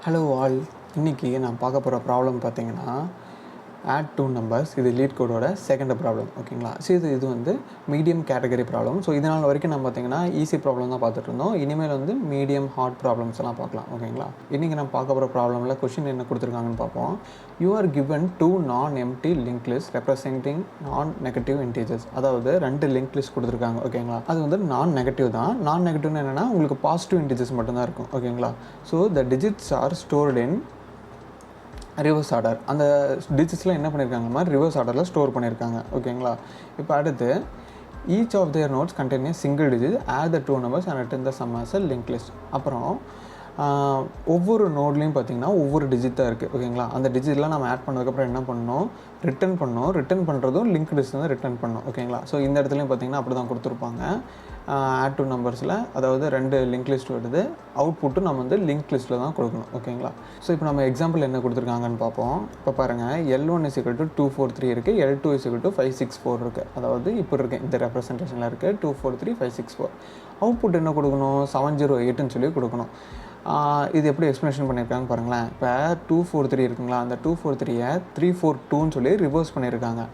Hello all, இன்றைக்கி நான் பார்க்க போகிற ப்ராப்ளம் பார்த்தீங்கன்னா ஆட் டூ நம்பர்ஸ். இது லீட்கோடோட செகண்ட் ப்ராப்ளம். ஓகேங்களா? ஸோ இது வந்து மீடியம் கேட்டகரி ப்ராப்ளம். ஸோ இதனால் வரைக்கும் நம்ம பார்த்தீங்கன்னா ஈஸி ப்ராப்ளம் தான் பார்த்துட்டு இருந்தோம். இனிமேல் வந்து மீடியம் ஹார்ட் ப்ராப்ளம்ஸ் எல்லாம் பார்க்கலாம். ஓகேங்களா? இன்றைக்கி நான் பார்க்க போகிற ப்ராப்ளமில் கொஷின் என்ன கொடுத்துருக்காங்கன்னு பார்ப்போம். யூ ஆர் கிவன் டூ நான் எம்டி லிங்க் லிஸ்ட் ரெப்ரசென்டிங் நான் நெகட்டிவ் இன்டீஜர்ஸ். அதாவது 2 லிங்க் லிஸ்ட் கொடுத்துருக்காங்க. ஓகேங்களா? அது வந்து நான் நெகட்டிவ் தான். நான் நெகட்டிவ்னு என்னென்னா உங்களுக்கு பாசிட்டிவ் இன்டீஜர்ஸ் மட்டும்தான் இருக்கும். ஓகேங்களா? So the digits R stored in reverse order. அந்த டிஜிட்ஸ்லாம் என்ன பண்ணியிருக்காங்க மாதிரி ரிவர்ஸ் ஆர்டரில் ஸ்டோர் பண்ணியிருக்காங்க. ஓகேங்களா? இப்போ அடுத்து each of their nodes contain a single digit add the two numbers and return the sum as a link list. அப்புறம் ஒவ்வொரு நோட்லேயும் பார்த்திங்கன்னா ஒவ்வொரு டிஜிட் தான் இருக்குது. ஓகேங்களா? அந்த டிஜிட்லாம் நம்ம ஆட் பண்ணதுக்கப்புறம் என்ன பண்ணணும், ரிட்டன் பண்ணுறதும் லிங்க் லிஸ்ட் வந்து ரிட்டன் பண்ணணும். ஓகேங்களா? ஸோ இந்த இடத்துலையும் பார்த்திங்கன்னா அப்படி தான் கொடுத்துருப்பாங்க. ஆட் டூ நம்பர்ஸில் அதாவது 2 லிங்க் லிஸ்ட் வருது. அவுட்புட்டும் நம்ம வந்து லிங்க் லிஸ்ட்டில் தான் கொடுக்கணும். ஓகேங்களா? ஸோ இப்போ நம்ம எக்ஸாம்பிள் என்ன கொடுத்துருக்காங்கன்னு பார்ப்போம். இப்போ பாருங்கள், L1 = 243 இருக்குது, L2 = 564 இருக்குது. அதாவது இப்போ இருக்குது இந்த ரெப்ரசன்டேஷனில் இருக்குது 243 564. அவுட்புட் என்ன கொடுக்கணும், 708ன்னு சொல்லி கொடுக்கணும். இது எப்படி எக்ஸ்ப்ளனேஷன் பண்ணியிருக்காங்க பாருங்களேன். இப்போ 243 இருக்குங்களா, அந்த 243-ஐ 342ன்னு சொல்லி ரிவர்ஸ் பண்ணியிருக்காங்க.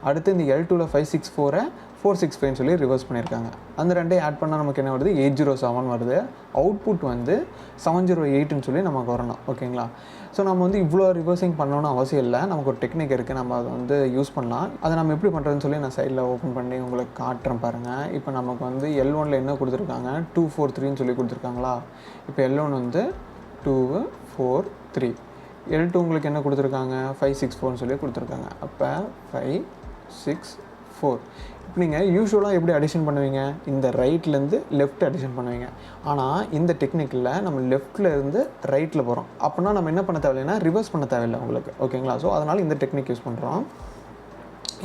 அடுத்து இந்த L2ல் 564-ஐ 465 சொல்லி ரிவர்ஸ் பண்ணியிருக்காங்க. அந்த ரெண்டையும் ஆட் பண்ணால் நமக்கு என்ன வருது, 807 வருது. அவுட்புட் வந்து 708ன்னு சொல்லி நமக்கு வரணும். ஓகேங்களா? ஸோ நம்ம வந்து இவ்வளோ ரிவர்சிங் பண்ணணும்னு அவசியம் இல்லை. நமக்கு ஒரு டெக்னிக் இருக்குது, நம்ம அதை வந்து யூஸ் பண்ணலாம். அதை நம்ம எப்படி பண்ணுறதுன்னு சொல்லி நான் சைடில் ஓப்பன் பண்ணி உங்களுக்கு காட்டுறேன் பாருங்கள். இப்போ நமக்கு வந்து L1ல் என்ன கொடுத்துருக்காங்க, 243ன்னு சொல்லி கொடுத்துருக்காங்களா. இப்போ L1 வந்து 243, L2 உங்களுக்கு என்ன கொடுத்துருக்காங்க, 564ன்னு சொல்லி கொடுத்துருக்காங்க. அப்போ 564. இப்போ நீங்கள் யூஸ்வலாக எப்படி அடிஷன் பண்ணுவீங்க, இந்த ரைட்லேருந்து லெஃப்ட் அடிஷன் பண்ணுவீங்க. ஆனால் இந்த டெக்னிக்கில் நம்ம லெஃப்ட்லேருந்து ரைட்டில் போகிறோம். அப்படின்னா நம்ம என்ன பண்ண தேவையில்லைன்னா ரிவர்ஸ் பண்ண தேவையில்லை உங்களுக்கு. ஓகேங்களா? ஸோ அதனால் இந்த டெக்னிக் யூஸ் பண்ணுறோம்.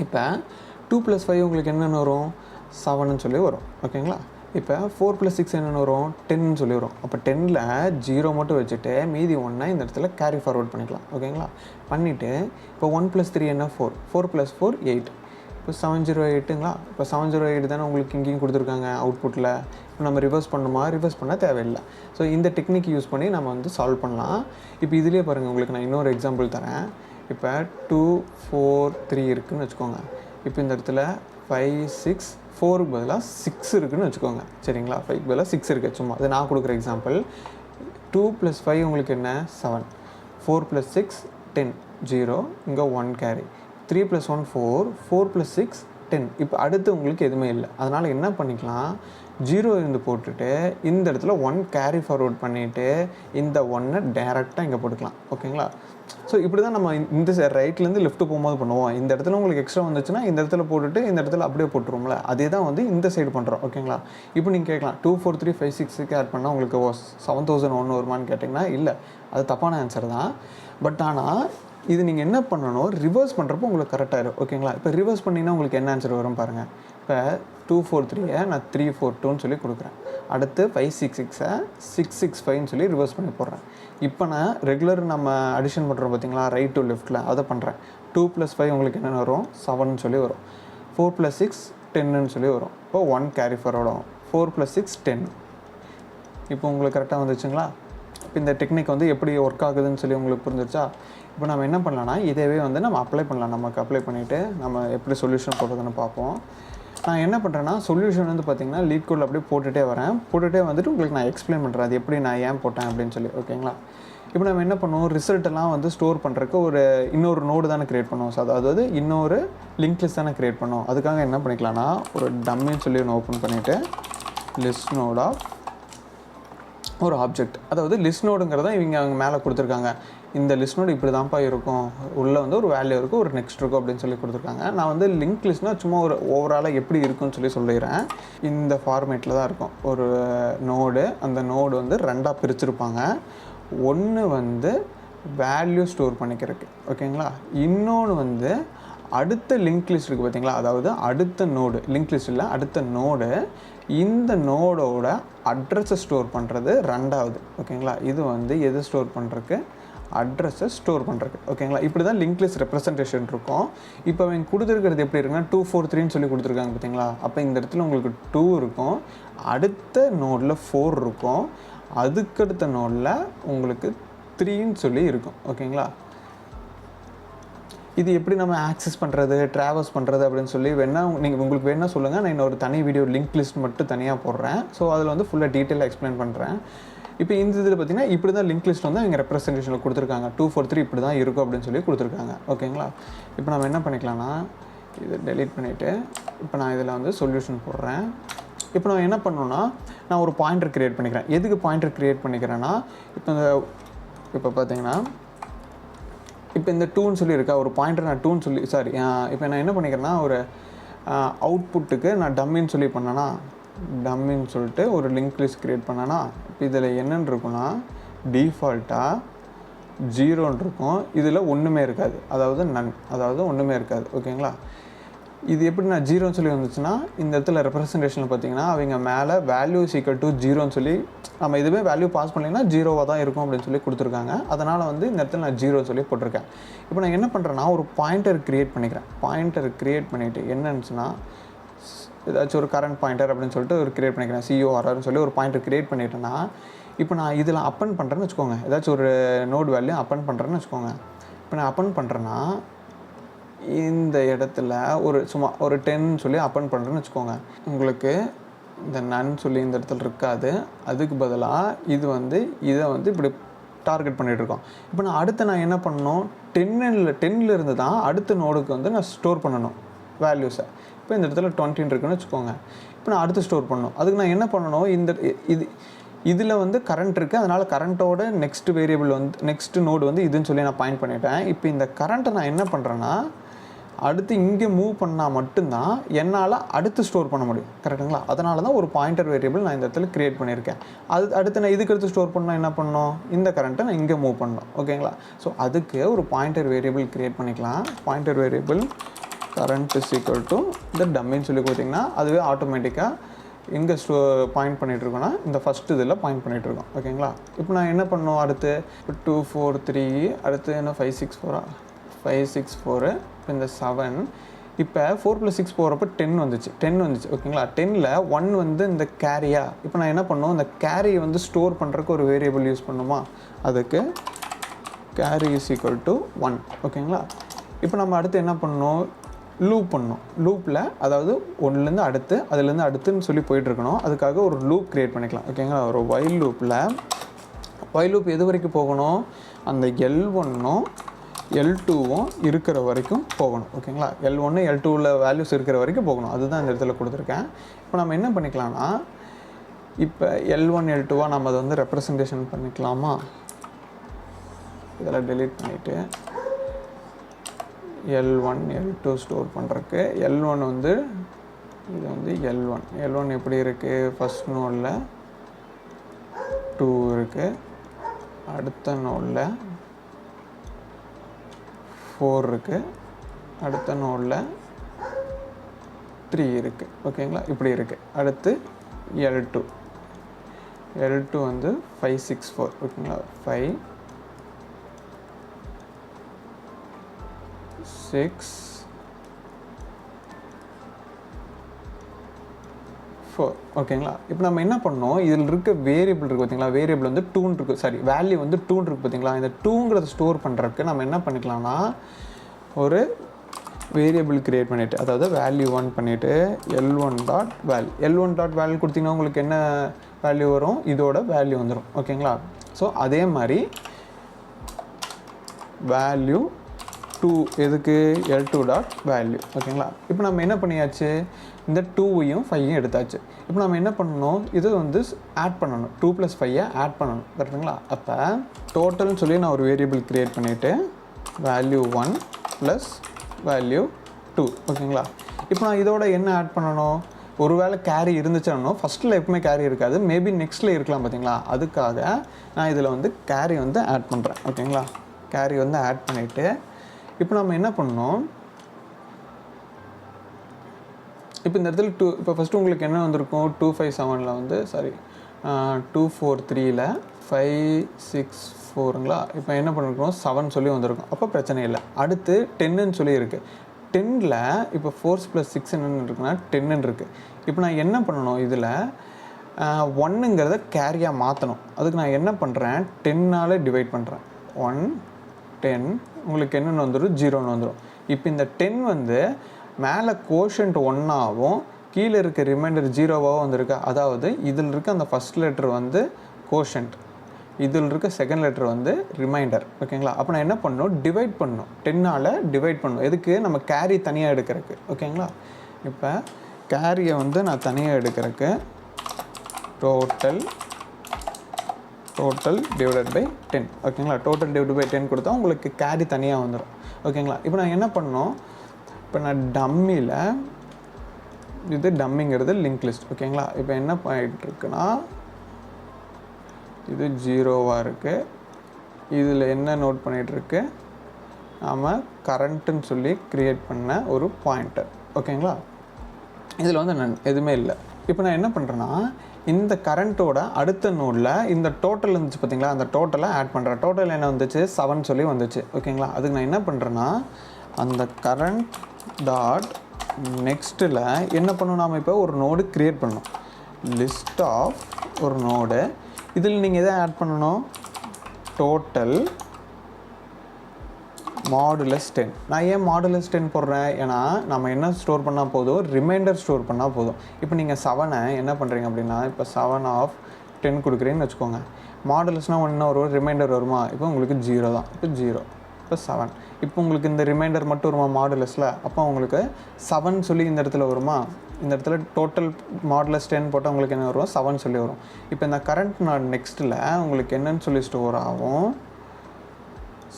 இப்போ 2 + 5 உங்களுக்கு என்னென்ன வரும், 7ன்னு சொல்லி வரும். ஓகேங்களா? இப்போ 4 + 6 என்னென்ன வரும், 10ன்னு சொல்லி வரும். அப்போ 10ல் 0 மட்டும் வச்சுட்டு மீதி 1 இந்த இடத்துல கேரி ஃபார்வர்ட் பண்ணிக்கலாம். ஓகேங்களா? பண்ணிவிட்டு இப்போ 1 + 3 என்ன, 4, 4 + 4 8. இப்போ 708ங்களா. இப்போ 708 தானே உங்களுக்கு இங்கேயும் கொடுத்துருக்காங்க அவுட்புட்டில். இப்போ நம்ம ரிவர்ஸ் பண்ணணுமா, ரிவர்ஸ் பண்ண தேவையில்லை. ஸோ இந்த டெக்னிக் யூஸ் பண்ணி நம்ம வந்து சால்வ் பண்ணலாம். இப்போ இதுலேயே பாருங்கள், உங்களுக்கு நான் இன்னொரு எக்ஸாம்பிள் தரேன். இப்போ 2 4 3 இருக்குதுன்னு வச்சுக்கோங்க. இப்போ இந்த இடத்துல 5 6 4க்கு பதிலாக 6 இருக்குதுன்னு வச்சுக்கோங்க. சரிங்களா? 5க்கு பதிலாக 6 இருக்குது. சும்மா அது நான் கொடுக்குற எக்ஸாம்பிள். 2 + 5 உங்களுக்கு என்ன, 7, 4 + 6 10, 0, இங்கே 1 கேரி, 3 + 1 4, 4 + 6 10. இப்போ அடுத்து உங்களுக்கு எதுவுமே இல்லை. அதனால் என்ன பண்ணிக்கலாம், 0 இருந்து போட்டுட்டு இந்த இடத்துல 1 கேரி ஃபார்வர்ட் பண்ணிவிட்டு இந்த 1 டேரெக்டாக இங்கே போட்டுக்கலாம். ஓகேங்களா? ஸோ இப்படி தான் நம்ம இந்த ரைட்லேருந்து லெஃப்ட்டு போகும்போது பண்ணுவோம். இந்த இடத்துல உங்களுக்கு எக்ஸ்ட்ரா வந்துச்சுன்னா இந்த இடத்துல போட்டுட்டு இந்த இடத்துல அப்படியே போட்டுருவோம்ல, அதே தான் வந்து இந்த சைடு பண்ணுறோம். ஓகேங்களா? இப்போ நீங்கள் கேட்கலாம் 243 566 ஆட் பண்ணால் உங்களுக்கு 7001 வருமானு கேட்டிங்கன்னா, இல்லை, அது தப்பான ஆன்சர் தான். பட் ஆனால் இது நீங்கள் என்ன பண்ணணும், ரிவர்ஸ் பண்ணுறப்போ உங்களுக்கு கரெக்டாகிடும். ஓகேங்களா? இப்போ ரிவர்ஸ் பண்ணிங்கன்னா உங்களுக்கு என்ன ஆன்சர் வரும் பாருங்கள். இப்போ 243-ஐ நான் 342ன்னு சொல்லி கொடுக்குறேன். அடுத்து 566-ஐ 665ன்னு சொல்லி ரிவர்ஸ் பண்ணி போடுறேன். இப்போ நான் ரெகுலர் நம்ம அடிஷன் பண்ணுறோம் பார்த்தீங்களா, ரைட் டு லெஃப்ட்டில், அதை பண்ணுறேன். 2 + 5 உங்களுக்கு என்னென்ன வரும், 7ன்னு சொல்லி வரும். 4 + 6 10ன்னு சொல்லி வரும். இப்போ 1 கேரி ஃபார்வர்ட் ஆகும். 4 + 6 10. இப்போ உங்களுக்கு கரெக்டாக வந்துச்சுங்களா? இப்போ இந்த டெக்னிக் வந்து எப்படி ஒர்க் ஆகுதுன்னு சொல்லி உங்களுக்கு புரிஞ்சிருச்சா? இப்போ நம்ம என்ன பண்ணலாம்னா, இதேவே வந்து நம்ம அப்ளை பண்ணலாம். நமக்கு அப்ளை பண்ணிவிட்டு நம்ம எப்படி சொல்யூஷன் போடுறதுன்னு பார்ப்போம். நான் என்ன பண்ணுறேன்னா, சொல்யூஷன் வந்து பார்த்திங்கன்னா லீட்கோடில் அப்படியே போட்டுகிட்டே வரேன். போட்டுகிட்டே வந்துட்டு உங்களுக்கு நான் எக்ஸ்பிளைன் பண்ணுறேன் அது எப்படி நான் ஏன் போட்டேன் அப்படின்னு சொல்லி. ஓகேங்களா? இப்போ நம்ம என்ன பண்ணுவோம், ரிசல்ட்டெல்லாம் வந்து ஸ்டோர் பண்ணுறதுக்கு இன்னொரு நோடு தானே க்ரியேட் பண்ணுவோம். ஸோ அதாவது இன்னொரு லிங்க் லிஸ்ட் தானே க்ரியேட் பண்ணுவோம். அதுக்காக என்ன பண்ணிக்கலாம்னா, ஒரு டம்மின்னு சொல்லி ஒன்று ஓப்பன் பண்ணிவிட்டு லிஸ்ட் நோட் ஆஃப் ஒரு ஆப்ஜெக்ட், அதாவது லிஸ்ட் நோடுங்கிறத அவங்க மேலே கொடுத்துருக்காங்க. இந்த லிஸ்ட் நோடு இப்படி தான்ப்பா இருக்கும், உள்ளே வந்து ஒரு வேல்யூ இருக்கும், ஒரு நெக்ஸ்ட் இருக்கும் அப்படின்னு சொல்லி கொடுத்துருக்காங்க. நான் வந்து லிங்க் லிஸ்ட்னால் சும்மா ஒரு ஓவராலாக எப்படி இருக்குன்னு சொல்லி சொல்லிடுறேன். இந்த ஃபார்மேட்டில் தான் இருக்கும் ஒரு நோடு. அந்த நோடு வந்து 2ஆக பிரிச்சுருப்பாங்க. ஒன்று வந்து வேல்யூ ஸ்டோர் பண்ணிக்கிறதுக்கு. ஓகேங்களா? இன்னொன்று வந்து அடுத்த லிங்க் லிஸ்ட் இருக்குது பார்த்தீங்களா, அதாவது அடுத்த நோடு, லிங்க் லிஸ்ட் இல்லை, அடுத்த நோடு, இந்த நோடோட அட்ரஸை ஸ்டோர் பண்ணுறது 2வது. ஓகேங்களா? இது வந்து எது ஸ்டோர் பண்ணுறதுக்கு, அட்ரஸை ஸ்டோர் பண்ணுறதுக்கு. ஓகேங்களா? இப்படி தான் லிங்க் லிஸ்ட் ரெப்ரசன்டேஷன் இருக்கும். இப்போ அவங்க கொடுத்துருக்கிறது எப்படி இருக்குன்னா 243ன்னு சொல்லி கொடுத்துருக்காங்க பார்த்தீங்களா. அப்போ இந்த இடத்துல உங்களுக்கு 2 இருக்கும், அடுத்த நோடில் 4 இருக்கும், அதுக்கடுத்த நோடில் உங்களுக்கு 3ன்னு சொல்லி இருக்கும். ஓகேங்களா? இது எப்படி நம்ம ஆக்சஸ் பண்ணுறது, ட்ராவர்ஸ் பண்ணுறது அப்படின்னு சொல்லி நீங்கள் உங்களுக்கு வேணால் சொல்லுங்கள். நான் இன்னொரு தனி வீடியோ லிங்க் லிஸ்ட் மட்டும் தனியாக போடுறேன். ஸோ அதில் வந்து ஃபுல்லாக டீட்டெயிலாக எக்ஸ்பிளைன் பண்ணுறேன். இப்போ இந்த இதில் பார்த்தீங்கன்னா இப்படி தான் லிங்க் லிஸ்ட் வந்து இங்கே ரெப்ரசன்டேஷனில் கொடுத்துருக்காங்க. 243 இப்படி தான் இருக்கும் அப்படின்னு சொல்லி கொடுத்துருக்காங்க. ஓகேங்களா? இப்போ நம்ம என்ன பண்ணிக்கலாம்னா இதை டெலீட் பண்ணிவிட்டு இப்போ நான் இதில் வந்து சொல்யூஷன் போடுறேன். இப்போ நான் என்ன பண்ணணுன்னா நான் ஒரு பாயிண்டர் க்ரியேட் பண்ணிக்கிறேன். எதுக்கு பாயிண்டர் க்ரியேட் பண்ணிக்கிறேன்னா இப்போ பார்த்தீங்கன்னா இப்போ இந்த 2ன்னு சொல்லி இருக்கா, ஒரு பாயிண்டர் நான் 2ன்னு சொல்லி இப்போ நான் என்ன பண்ணிக்கிறேன்னா ஒரு அவுட்புட்டுக்கு நான் டம்மின்னு சொல்லி பண்ணேன்னா டம்மின்னு சொல்லிட்டு ஒரு லிங்க் லிஸ்ட் க்ரியேட் பண்ணேன்னா இப்போ இதில் என்னென்னு இருக்குன்னா டிஃபால்ட்டாக 0ன்னு இருக்கும். இதில் ஒன்றுமே இருக்காது, அதாவது ஒன்றுமே இருக்காது. ஓகேங்களா? இது எப்படி நான் 0ன்னு சொல்லி வந்துச்சுன்னா இந்த இடத்துல ரெப்ரசன்டேஷனில் பார்த்தீங்கன்னா அவங்க மேலே வேல்யூ ஈக்குவல் டு 0ன்னு சொல்லி நம்ம இதுவே வேல்யூ பாஸ் பண்ணிங்கன்னா 0வாக தான் இருக்கும் அப்படின்னு சொல்லி கொடுத்துருக்காங்க. அதனால் வந்து இந்த இடத்துல நான் 0ன்னு சொல்லி போட்டிருக்கேன். இப்போ நான் என்ன பண்ணுறேன்னா ஒரு பாயிண்டர் க்ரியேட் பண்ணிக்கிறேன். பாயிண்டர் க்ரியேட் பண்ணிவிட்டு என்னன்னுச்சுன்னா ஏதாச்சும் ஒரு கரண்ட் பாயிண்டர் அப்படின்னு சொல்லிட்டு ஒரு க்ரியேட் பண்ணிக்கிறேன். CORRன்னு சொல்லி ஒரு பாயிண்டர் க்ரியேட் பண்ணிட்டேன்னா இப்போ நான் இதில் அப்பன் பண்ணுறேன்னு வச்சுக்கோங்க. ஏதாச்சும் ஒரு நோட் வேல்யூ அப்பன் பண்ணுறேன்னு வச்சுக்கோங்க. இப்போ நான் அப்பன் பண்ணுறேன்னா இந்த இடத்துல சும்மா ஒரு 10 சொல்லி அப்பன் பண்ணுறேன்னு வச்சுக்கோங்க. உங்களுக்கு இந்த நன் சொல்லி இந்த இடத்துல இருக்காது. அதுக்கு பதிலாக இதை வந்து இப்படி டார்கெட் பண்ணிகிட்ருக்கோம். இப்போ நான் என்ன பண்ணணும், 10ல் இருந்து தான் அடுத்த நோடுக்கு வந்து நான் ஸ்டோர் பண்ணணும் வேல்யூஸை. இப்போ இந்த இடத்துல 20 இருக்குன்னு வச்சுக்கோங்க. இப்போ நான் அடுத்து ஸ்டோர் பண்ணணும். அதுக்கு நான் என்ன பண்ணணும், இதில் வந்து கரண்ட் இருக்குது. அதனால் கரண்ட்டோட நெக்ஸ்ட் வேரியபிள் நெக்ஸ்ட் நோடு இதுன்னு சொல்லி நான் பாயிண்ட் பண்ணிட்டேன். இப்போ இந்த கரண்ட்டை நான் என்ன பண்ணுறேன்னா அடுத்து இங்கே மூவ் பண்ணால் மட்டும்தான் என்னால் அடுத்து ஸ்டோர் பண்ண முடியும். கரெக்டுங்களா? அதனால தான் ஒரு பாயிண்டர் வேரியபிள் நான் இந்த இடத்துல க்ரியேட் பண்ணியிருக்கேன். அடுத்து நான் இதுக்கு அடுத்து ஸ்டோர் பண்ணால் என்ன பண்ணணும், இந்த கரண்ட்டை நான் இங்கே மூவ் பண்ணணும். ஓகேங்களா? ஸோ அதுக்கு ஒரு பாயிண்டர் வேரியபிள் க்ரியேட் பண்ணிக்கலாம். Pointer variable current is equal to இந்த டம்மின்னு சொல்லி கொடுத்திங்கன்னா அதுவே ஆட்டோமேட்டிக்காக எங்கே பாயிண்ட் பண்ணிகிட்ருக்கோன்னா இந்த ஃபஸ்ட்டு இதில் பாயிண்ட் பண்ணிகிட்ருக்கோம். ஓகேங்களா? இப்போ நான் என்ன பண்ணணும், அடுத்து 2 4 3 அடுத்து என்ன 5 6 4 5 6 4 இப்போ இந்த 7 இப்போ 4 + 6 போகிறப்ப 10 வந்துச்சு. ஓகேங்களா? 10ல் 1 இந்த கேரியா. இப்போ நான் என்ன பண்ணணும், இந்த கேரியை ஸ்டோர் பண்ணுறதுக்கு ஒரு வேரியபிள் யூஸ் பண்ணுமா, அதுக்கு கேரி இஸ் ஈக்குவல் டு 1. ஓகேங்களா? இப்போ நம்ம அடுத்து என்ன பண்ணணும், லூப் பண்ணணும். லூப்பில் அதாவது ஒன்றுலேருந்து அடுத்து அதுலேருந்து அடுத்துன்னு சொல்லி போயிட்டுருக்கணும். அதுக்காக ஒரு லூப் க்ரியேட் பண்ணிக்கலாம். ஓகேங்களா? ஒரு வைல் லூப் எது வரைக்கும் போகணும், அந்த L1ம் L2வும் இருக்கிற வரைக்கும் போகணும். ஓகேங்களா? L1 L2வில் வேல்யூஸ் இருக்கிற வரைக்கும் போகணும். அதுதான் இந்த இடத்துல கொடுத்துருக்கேன். இப்போ நம்ம என்ன பண்ணிக்கலாம்னா இப்போ L1 L2வாக நம்ம அதை ரெப்ரசன்டேஷன் பண்ணிக்கலாமா, இதெல்லாம் டெலீட் பண்ணிவிட்டு L1 L2 ஸ்டோர் பண்ணுறதுக்கு L1 இது L1 எப்படி இருக்குது, ஃபஸ்ட் நோடில் 2 இருக்குது, அடுத்த நோடில் 4 இருக்குது, அடுத்த நோடில் 3 இருக்குது. ஓகேங்களா? இப்படி இருக்குது. அடுத்து L2 5 6 4. ஓகேங்களா? 5 6 4. ஓகேங்களா? இப்போ நம்ம என்ன பண்ணோம், இதில் இருக்க வேரியபிள் இருக்குது பார்த்தீங்களா, வேரியபிள் 2 இருக்குது, வேல்யூ 2 இருக்குது பார்த்தீங்களா. இந்த 2ங்கிறத ஸ்டோர் பண்ணுறதுக்கு நம்ம என்ன பண்ணிக்கலாம்னா ஒரு வேரியபிள் க்ரியேட் பண்ணிவிட்டு, அதாவது வேல்யூ 1 பண்ணிவிட்டு L1.val கொடுத்தீங்கன்னா உங்களுக்கு என்ன வேல்யூ வரும், இதோட வேல்யூ வந்துடும். ஓகேங்களா? ஸோ அதே மாதிரி வேல்யூ 2 எதுக்கு, L2.value. ஓகேங்களா? இப்போ நம்ம என்ன பண்ணியாச்சு, இந்த 2வையும் 5ஐயும் எடுத்தாச்சு. இப்போ நம்ம என்ன பண்ணணும், இது ஆட் பண்ணணும், 2 + 5ஐ ஆட் பண்ணணும். கரெக்டுங்களா? அப்போ டோட்டல்னு சொல்லி நான் ஒரு வேரியபிள் க்ரியேட் பண்ணிவிட்டு வேல்யூ 1 + வேல்யூ 2. ஓகேங்களா? இப்போ நான் இதோட என்ன ஆட் பண்ணணும், ஒருவேளை கேரி இருந்துச்சுன்னா ஃபஸ்ட்டில் எப்பவுமே கேரி இருக்காது, மேபி நெக்ஸ்ட்டில் இருக்கலாம் பார்த்தீங்களா. அதுக்காக நான் இதில் கேரி ஆட் பண்ணுறேன். ஓகேங்களா? கேரி ஆட் பண்ணிவிட்டு இப்போ நம்ம என்ன பண்ணணும், இப்போ இந்த இடத்துல இப்போ ஃபஸ்ட்டு உங்களுக்கு என்ன வந்திருக்கும், 257ல் 243ல் 5 6 4ங்களா. இப்போ என்ன பண்ணிருக்கோம், 7 சொல்லி வந்திருக்கும். அப்போ பிரச்சனை இல்லை. அடுத்து 10ன்னு சொல்லி இருக்குது. 10ல் இப்போ 4 + 6 என்னென்னு இருக்குன்னா 10ன்னு இருக்குது. இப்போ நான் என்ன பண்ணணும், இதில் 1ங்கிறத கேரியாக மாற்றணும். அதுக்கு நான் என்ன பண்ணுறேன், 10ஆல் டிவைட் பண்ணுறேன். 1 10 உங்களுக்கு என்னென்னு வந்துடும், 0ன்னு வந்துடும். இப்போ இந்த 10 வந்து மேலே கோஷன்ட் 1ஆகவும் கீழே இருக்க ரிமைண்டர் 0வாகவும் வந்திருக்கு. அதாவது இதில் இருக்க அந்த ஃபஸ்ட் லெட்டர் வந்து கோஷன்ட், இதில் இருக்க செகண்ட் லெட்டர் வந்து ரிமைண்டர். ஓகேங்களா? அப்போ நான் என்ன பண்ணணும், டிவைட் பண்ணணும். 10ஆல் டிவைட் பண்ணணும். எதுக்கு, நம்ம கேரி தனியாக எடுக்கிறதுக்கு. ஓகேங்களா? இப்போ கேரியை வந்து நான் தனியாக எடுக்கிறதுக்கு டோட்டல் டிவைடட் பை 10. ஓகேங்களா? டோட்டல் டிவைட் பை 10 கொடுத்தா உங்களுக்கு கேரி தனியாக வந்துடும். ஓகேங்களா? இப்போ நான் என்ன பண்ணணும், இப்போ நான் டம்மியில் இது டம்மிங்கிறது லிங்க் லிஸ்ட். ஓகேங்களா? இப்போ என்ன பண்ணிகிட்ருக்குன்னா இது 0வாக இருக்குது. இதில் என்ன நோட் பண்ணிகிட்ருக்கு, நாம் கரண்ட்டுன்னு சொல்லி க்ரியேட் பண்ண ஒரு பாயிண்டர். ஓகேங்களா? இதில் வந்து நான் எதுவுமே இல்லை. இப்போ நான் என்ன பண்ணுறேன்னா, இந்த கரண்ட்டோட அடுத்த நோடில் இந்த டோட்டல் இருந்துச்சு பார்த்தீங்களா, அந்த டோட்டலை ஆட் பண்ணுறேன். டோட்டல் என்ன வந்துச்சு, 7 சொல்லி வந்துச்சு. ஓகேங்களா? அதுக்கு நான் என்ன பண்ணுறேன்னா, அந்த கரண்ட் டாட் நெக்ஸ்ட்டில் என்ன பண்ணணும், நாம் இப்போ ஒரு நோடு க்ரியேட் பண்ணணும். லிஸ்ட் ஆஃப் ஒரு நோடு. இதில் நீங்கள் எதை ஆட் பண்ணணும், டோட்டல் மாடுலஸ் 10. நான் ஏன் மாடுலஸ் 10 போடுறேன், ஏன்னா நம்ம என்ன ஸ்டோர் பண்ணால் போதும், ரிமைண்டர் ஸ்டோர் பண்ணால் போதும். இப்போ நீங்கள் 7 என்ன பண்ணுறீங்க அப்படின்னா, இப்போ 7 ஆஃப் 10 கொடுக்குறீங்கன்னு வச்சுக்கோங்க. மாடுலஸ்னால் ஒன்று வரும், ரிமைண்டர் வருமா, இப்போ உங்களுக்கு 0 தான். இப்போ 0 இப்போ 7. இப்போ உங்களுக்கு இந்த ரிமைண்டர் மட்டும் வருமா மாடுலஸில், அப்போ உங்களுக்கு 7 சொல்லி இந்த இடத்துல வருமா, இந்த இடத்துல டோட்டல் மாடுலஸ் 10 போட்டால் உங்களுக்கு என்ன வரும், 7 சொல்லி வரும். இப்போ இந்த கரண்ட் நெக்ஸ்ட்டில் உங்களுக்கு என்னன்னு சொல்லி ஸ்டோர் ஆகும்,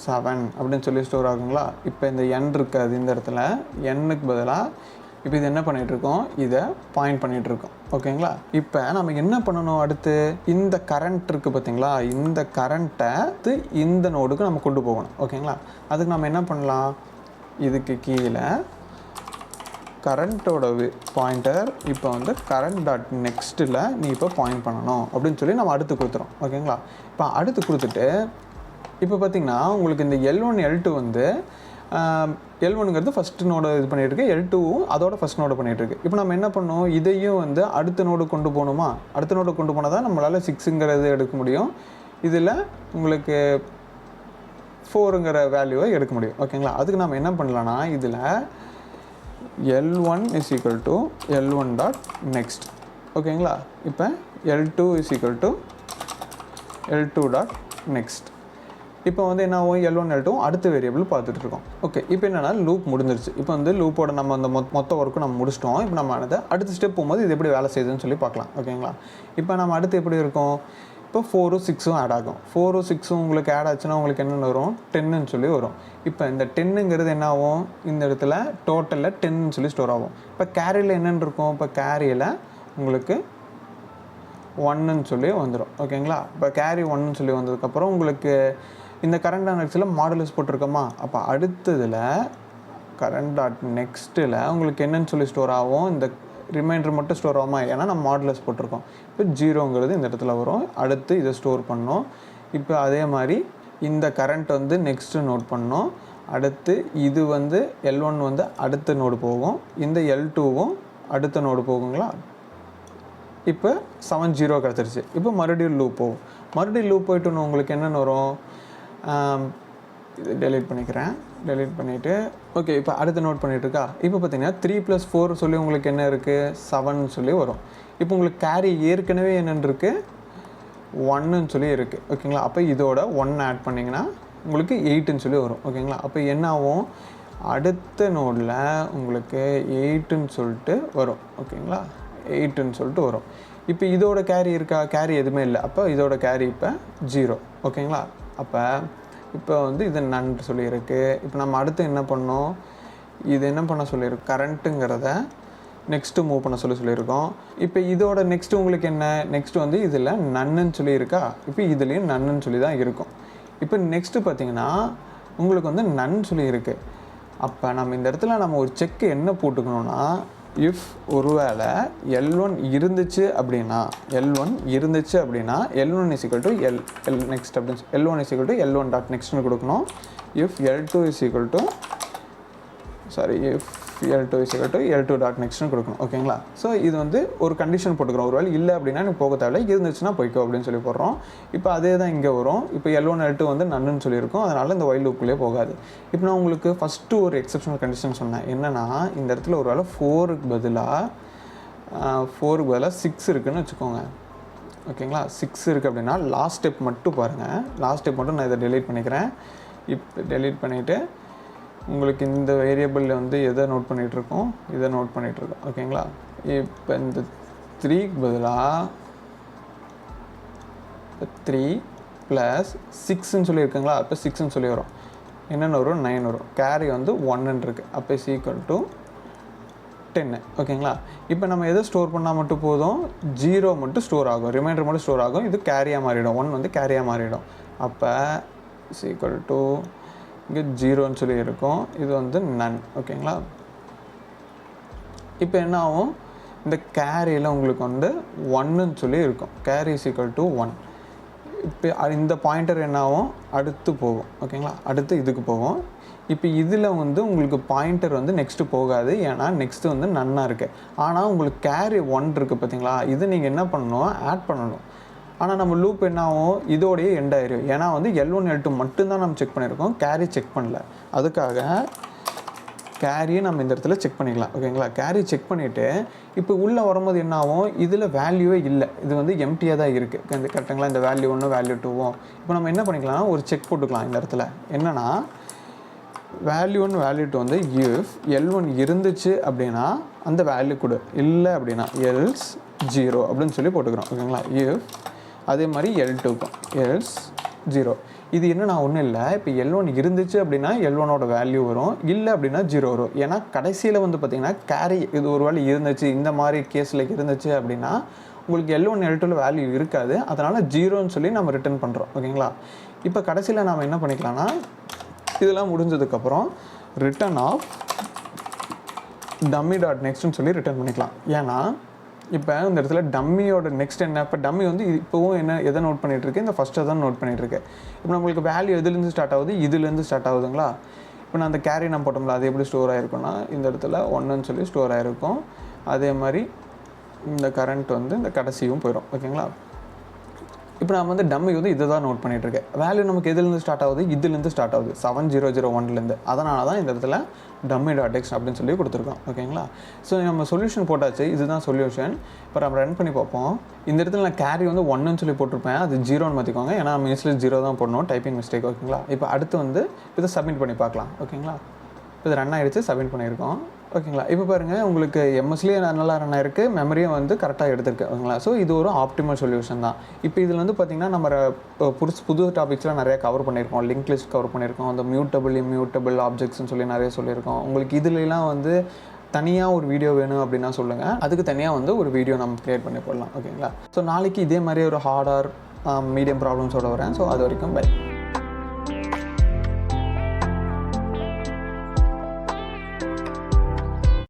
7 அப்படின்னு சொல்லி ஸ்டோர் ஆகுங்களா. இப்போ இந்த n இருக்காது இந்த இடத்துல, n-க்கு பதிலாக இப்போ இது என்ன பண்ணிகிட்ருக்கோம், இதை பாயிண்ட் பண்ணிகிட்ருக்கோம். ஓகேங்களா? இப்போ நம்ம என்ன பண்ணணும், அடுத்து இந்த கரண்ட் இருக்குது பார்த்தீங்களா, இந்த கரண்ட்டை இந்த நோடுக்கு நம்ம கொண்டு போகணும். ஓகேங்களா? அதுக்கு நம்ம என்ன பண்ணலாம், இதுக்கு கீழே கரண்ட்டோட பாயிண்டர் இப்போ வந்து கரண்ட் டாட் நெக்ஸ்ட்டில் நீ இப்போ பாயிண்ட் பண்ணணும் அப்படின்னு சொல்லி நம்ம அடுத்து கொடுத்துறோம். ஓகேங்களா? இப்போ அடுத்து கொடுத்துட்டு இப்போ பார்த்திங்கன்னா உங்களுக்கு இந்த L1 L2 வந்து L1ங்கிறது ஃபஸ்ட்டு நோடு இது பண்ணிகிட்ருக்கு, L2வும் அதோட ஃபஸ்ட் நோடு பண்ணிகிட்ருக்கு. இப்போ நம்ம என்ன பண்ணோம், இதையும் வந்து அடுத்த நோடு கொண்டு போகணுமா, அடுத்த நோடு கொண்டு போனால் தான் நம்மளால் 6ங்கிறது எடுக்க முடியும், இதில் உங்களுக்கு 4ங்கிற வேல்யூவை எடுக்க முடியும். ஓகேங்களா? அதுக்கு நம்ம என்ன பண்ணலான்னா, இதில் L1 is equal to L1 dot next. ஓகேங்களா? இப்போ L2 is equal to L2 dot next. இப்போ வந்து என்ன ஆகும், L1 L2 அடுத்த வேரியபிள் பார்த்துட்டு இருக்கோம். ஓகே, இப்போ என்னென்னா லூப் முடிஞ்சிருச்சு. இப்போ வந்து லூப்போட நம்ம அந்த மொத்த ஒர்க்கும் நம்ம முடிச்சிட்டோம். இப்போ நம்ம அடுத்த ஸ்டெப் போகும்போது இது எப்படி வேலை செய்யுதுன்னு சொல்லி பார்க்கலாம். ஓகேங்களா? இப்போ நம்ம அடுத்து எப்படி இருக்கும், இப்போ 4ம் 6ம் ஆட் ஆகும். 4ம் 6ம் உங்களுக்கு ஆட் ஆச்சுன்னா உங்களுக்கு என்னென்னு வரும், 10ன்னு சொல்லி வரும். இப்போ இந்த 10ங்கிறது என்ன ஆகும், இந்த இடத்துல டோட்டலில் 10ன்னு சொல்லி ஸ்டோர் ஆகும். இப்போ கேரியில் என்னென்னு இருக்கும், இப்போ கேரியில் உங்களுக்கு 1ன்னு சொல்லி வந்துடும். ஓகேங்களா? இப்போ கேரி 1ன்னு சொல்லி வந்ததுக்கப்புறம் உங்களுக்கு இந்த கரண்ட் டாட் நெக்ஸ்ட்டில் மாடுலஸ் போட்டிருக்கோமா, அப்போ அடுத்ததில் கரண்ட் டாட் நெக்ஸ்ட்டில் உங்களுக்கு என்னன்னு சொல்லி ஸ்டோர் ஆகும், இந்த ரிமைண்டர் மட்டும் ஸ்டோர் ஆகுமா, ஏன்னா நம்ம மாடுலஸ் போட்டிருக்கோம். இப்போ 0ங்கிறது இந்த இடத்துல வரும். அடுத்து இதை ஸ்டோர் பண்ணோம். இப்போ அதே மாதிரி இந்த கரண்ட் வந்து நெக்ஸ்ட்டு நோட் பண்ணோம். அடுத்து இது வந்து L1 வந்து அடுத்த நோடு போகும், இந்த L2வும் அடுத்த நோடு போகுங்களா. இப்போ 7 0 கிடச்சிருச்சு. இப்போ மறுபடியும் லூப் போகும். மறுபடியும் லூப் போய்ட்டு உங்களுக்கு என்னென்னு வரும், இது டெலீட் பண்ணிக்கிறேன். டெலீட் பண்ணிவிட்டு ஓகே, இப்போ அடுத்து நோட் பண்ணிகிட்ருக்கா. இப்போ பார்த்தீங்கன்னா 3 + 4 சொல்லி உங்களுக்கு என்ன இருக்குது, 7 சொல்லி வரும். இப்போ உங்களுக்கு கேரி ஏற்கனவே என்னென்னு இருக்குது, 1ன்னு சொல்லி இருக்குது. ஓகேங்களா? அப்போ இதோட 1 ஆட் பண்ணிங்கன்னா உங்களுக்கு 8ன்னு சொல்லி வரும். ஓகேங்களா? அப்போ என்ன ஆகும், அடுத்த நோடில் உங்களுக்கு 8ன்னு சொல்லிட்டு வரும். ஓகேங்களா? 8ன்னு சொல்லிட்டு வரும். இப்போ இதோட கேரி இருக்கா, கேரி எதுவுமே இல்லை. அப்போ இதோட கேரி இப்போ 0. ஓகேங்களா? அப்போ இப்போ வந்து இது நன்று சொல்லியிருக்கு. இப்போ நம்ம அடுத்து என்ன பண்ணோம், இது என்ன பண்ண சொல்லியிருக்கு, கரண்ட்டுங்கிறத நெக்ஸ்ட்டு மூவ் பண்ண சொல்லியிருக்கோம். இப்போ இதோட நெக்ஸ்ட்டு உங்களுக்கு என்ன, நெக்ஸ்ட்டு வந்து இதில் நன்னுன்னு சொல்லியிருக்கா. இப்போ இதுலேயும் நன்னுன்னு சொல்லி தான் இருக்கும். இப்போ நெக்ஸ்ட்டு பார்த்திங்கன்னா உங்களுக்கு வந்து நன் சொல்லியிருக்கு. அப்போ நம்ம இந்த இடத்துல நம்ம ஒரு செக்கு என்ன போட்டுக்கணும்னா, இஃப் ஒருவேளை L1 இருந்துச்சு அப்படின்னா, L1 is equal to L next அப்படின்னு L1 is equal to L1 dot nextனு கொடுக்கணும். if L2 is equal to if L2 is equal to L2 dot நெக்ஸ்ட்னு கொடுக்கணும். ஓகேங்களா? ஸோ இது வந்து ஒரு கண்டிஷன் போட்டுக்கிறோம். ஒரு வேளை இல்லை அப்படின்னா எனக்கு போக தேவையில்லை, இருந்துச்சுன்னா போய்க்கோ அப்படின்னு சொல்லி போடுறோம். இப்போ அதே தான் இங்கே வரும். இப்போ L1 L2 வந்து நன்னுன்னு சொல்லியிருக்கோம். அதனால் இந்த while loopக்குள்ளே போகாது. இப்போ நான் உங்களுக்கு ஃபஸ்ட்டு ஒரு எக்ஸப்ஷனல் கண்டிஷன் சொன்னேன். என்னென்னா இந்த இடத்துல ஒரு வேளை 4க்கு பதிலாக 6 இருக்குதுன்னு வச்சுக்கோங்க. ஓகேங்களா? 6 இருக்குது அப்படின்னா லாஸ்ட் ஸ்டெப் மட்டும் பாருங்கள். லாஸ்ட் ஸ்டெப் மட்டும் நான் இதை டெலீட் பண்ணிக்கிறேன். இப்போ டெலீட் பண்ணிவிட்டு உங்களுக்கு இந்த வேரியபிளில் வந்து எதை நோட் பண்ணிகிட்ருக்கோம், இதை நோட் பண்ணிகிட்ருக்கோம். ஓகேங்களா? இப்போ இந்த 3க்கு பதிலாக 3 + 6ன்னு சொல்லியிருக்குங்களா? அப்போ 6ன்னு சொல்லி வரும். என்னென்ன வரும்? 9 வரும். கேரி வந்து 1ன்னு இருக்குது. அப்போ is equal to 10. ஓகேங்களா? இப்போ நம்ம எதை ஸ்டோர் பண்ணால் மட்டும் போதும், 0 மட்டும் ஸ்டோர் ஆகும், ரிமைண்டர் மட்டும் ஸ்டோர் ஆகும். இது கேரியாக மாறிடும், 1 வந்து கேரியாக மாறிடும். அப்போ is equal to இங்கே 0ன்னு சொல்லி இருக்கும். இது வந்து நன். ஓகேங்களா? இப்போ என்ன ஆகும், இந்த கேரியில் உங்களுக்கு வந்து 1ன்னு சொல்லி இருக்கும். Carry is equal to 1. இப்போ இந்த பாயிண்டர் என்ன ஆகும், அடுத்து போகும். ஓகேங்களா? அடுத்து இதுக்கு போகும். இப்போ இதில் வந்து உங்களுக்கு பாயிண்டர் வந்து நெக்ஸ்ட்டு போகாது, ஏன்னா நெக்ஸ்ட்டு வந்து நன்னாக இருக்குது. ஆனால் உங்களுக்கு கேரி 1 இருக்குது பார்த்தீங்களா? இது நீங்கள் என்ன பண்ணணும், ஆட் பண்ணணும். ஆனால் நம்ம லூப் என்ன ஆகும், இதோடையே எண்ட் ஆயிரும். ஏன்னா வந்து L1 L2 மட்டும்தான் நம்ம செக் பண்ணியிருக்கோம், கேரி செக் பண்ணல. அதுக்காக கேரியை நம்ம இந்த இடத்துல செக் பண்ணிக்கலாம். ஓகேங்களா? கேரி செக் பண்ணிவிட்டு இப்போ உள்ளே வரும்போது என்ன ஆகும், இதில் வேல்யூவே இல்லை, இது வந்து எம்டியாக தான் இருக்குது. இந்த கரெக்டுங்களா? இந்த வேல்யூ 1 வேல்யூ 2வும் இப்போ நம்ம என்ன பண்ணிக்கலாம், ஒரு செக் போட்டுக்கலாம் இந்த இடத்துல. என்னென்னா வேல்யூ 1 வேல்யூ 2 வந்து இஃப் L1 இருந்துச்சு அப்படின்னா அந்த வேல்யூ கொடு, இல்லை அப்படின்னா எல்ஸ் 0 அப்படின்னு சொல்லி போட்டுக்கிறோம். ஓகேங்களா? இஃப் அதே மாதிரி L2க்கும் எல்ஸ் 0. இது என்னன்னா ஒன்றும் இல்லை, இப்போ L1 இருந்துச்சு அப்படின்னா L1ஓட வேல்யூ வரும், இல்லை அப்படின்னா 0 வரும். ஏன்னா கடைசியில் வந்து பார்த்திங்கன்னா கேரி இது ஒரு வேல்யூ இருந்துச்சு, இந்த மாதிரி கேஸில் இருந்துச்சு அப்படின்னா உங்களுக்கு L1 L2ல வேல்யூ இருக்காது. அதனால் 0ன்னு சொல்லி நம்ம ரிட்டர்ன் பண்ணுறோம். ஓகேங்களா? இப்போ கடைசியில் நாம் என்ன பண்ணிக்கலாம்னா, இதெல்லாம் முடிஞ்சதுக்கப்புறம் ரிட்டர்ன் ஆஃப் டம்மி டாட் நெக்ஸ்ட்னு சொல்லி ரிட்டர்ன் பண்ணிக்கலாம். ஏன்னா இப்போ இந்த இடத்துல டம்மியோட நெக்ஸ்ட் என்ன, இப்போ டம்மி வந்து இப்போவும் என்ன எதை நோட் பண்ணிகிட்ருக்கு, இந்த ஃபஸ்ட்டை தான் நோட் பண்ணிகிட்ருக்கு. இப்போ நம்மளுக்கு வேல்யூ எதுலேருந்து ஸ்டார்ட் ஆகுது, இதுலேருந்து ஸ்டார்ட் ஆகுதுங்களா? இப்போ நான் அந்த கேரி நம்ம போட்டோம்ல, அது எப்படி ஸ்டோர் ஆகிருக்குன்னா இந்த இடத்துல 1ன்னு சொல்லி ஸ்டோர் ஆகிருக்கும். அதே மாதிரி இந்த கரண்ட் வந்து இந்த கடைசியும் போயிடும். ஓகேங்களா? இப்போ நம்ம வந்து டம்மி வந்து இதை தான் நோட் பண்ணிகிட்ருக்கேன். வேல்யூ நமக்கு எதுலேருந்து ஸ்டார்ட் ஆகுது, இதுலேருந்து ஸ்டார்ட் ஆகுது, 7001லேருந்து. அதனால தான் இந்த இடத்துல டம்மி டாட் எக்ஸ் அப்படின்னு சொல்லி கொடுத்துருக்கோம். ஓகேங்களா? ஸோ நம்ம சொல்யூஷன் போட்டாச்சு, இதுதான் சொல்யூஷன். இப்போ நம்ம ரன் பண்ணி பார்ப்போம். இந்த இடத்துல நான் கேரி வந்து 1ன்னு சொல்லி போட்டிருப்பேன், அது 0ன்னு மாற்றிக்கோங்க. ஏன்னா நம்ம இனிஷியல் 0 தான் போடணும், டைப்பிங் மிஸ்டேக். ஓகேங்களா? இப்போ அடுத்து வந்து இதை சப்மிட் பண்ணி பார்க்கலாம். ஓகேங்களா? இப்போ இது ரன் ஆகிடுச்சு, சப்மிட் பண்ணியிருக்கோம். ஓகேங்களா? இப்போ பாருங்கள், உங்களுக்கு எம்எஸ்லேயே நல்லா ரன் ஆயிருக்கு, மெமரியும் வந்து கரெக்டாக எடுத்திருக்கு. ஓகேங்களா? ஸோ இது ஒரு ஆப்டிமல் சொல்யூஷன் தான். இப்போ இதில் வந்து பார்த்திங்கன்னா நம்ம புது டாபிக்ஸ்லாம் நிறையா கவர் பண்ணியிருக்கோம். லிங்க் லிஸ்ட் கவர் பண்ணியிருக்கோம், அந்த மியூட்டபிள் இம்மியூட்டபிள் ஆப்ஜெக்ட்ஸ்னு சொல்லி நிறைய சொல்லியிருக்கோம். உங்களுக்கு இதுலலாம் வந்து தனியாக ஒரு வீடியோ வேணும் அப்படின்னா சொல்லுங்கள், அதுக்கு தனியாக வந்து ஒரு வீடியோ நம்ம க்ரியேட் பண்ணி போடலாம். ஓகேங்களா? ஸோ நாளைக்கு இதே மாதிரி ஒரு ஹார்ட் ஆர் மீடியம் ப்ராப்ளம்ஸோடு வரேன். ஸோ அது வரைக்கும் பை.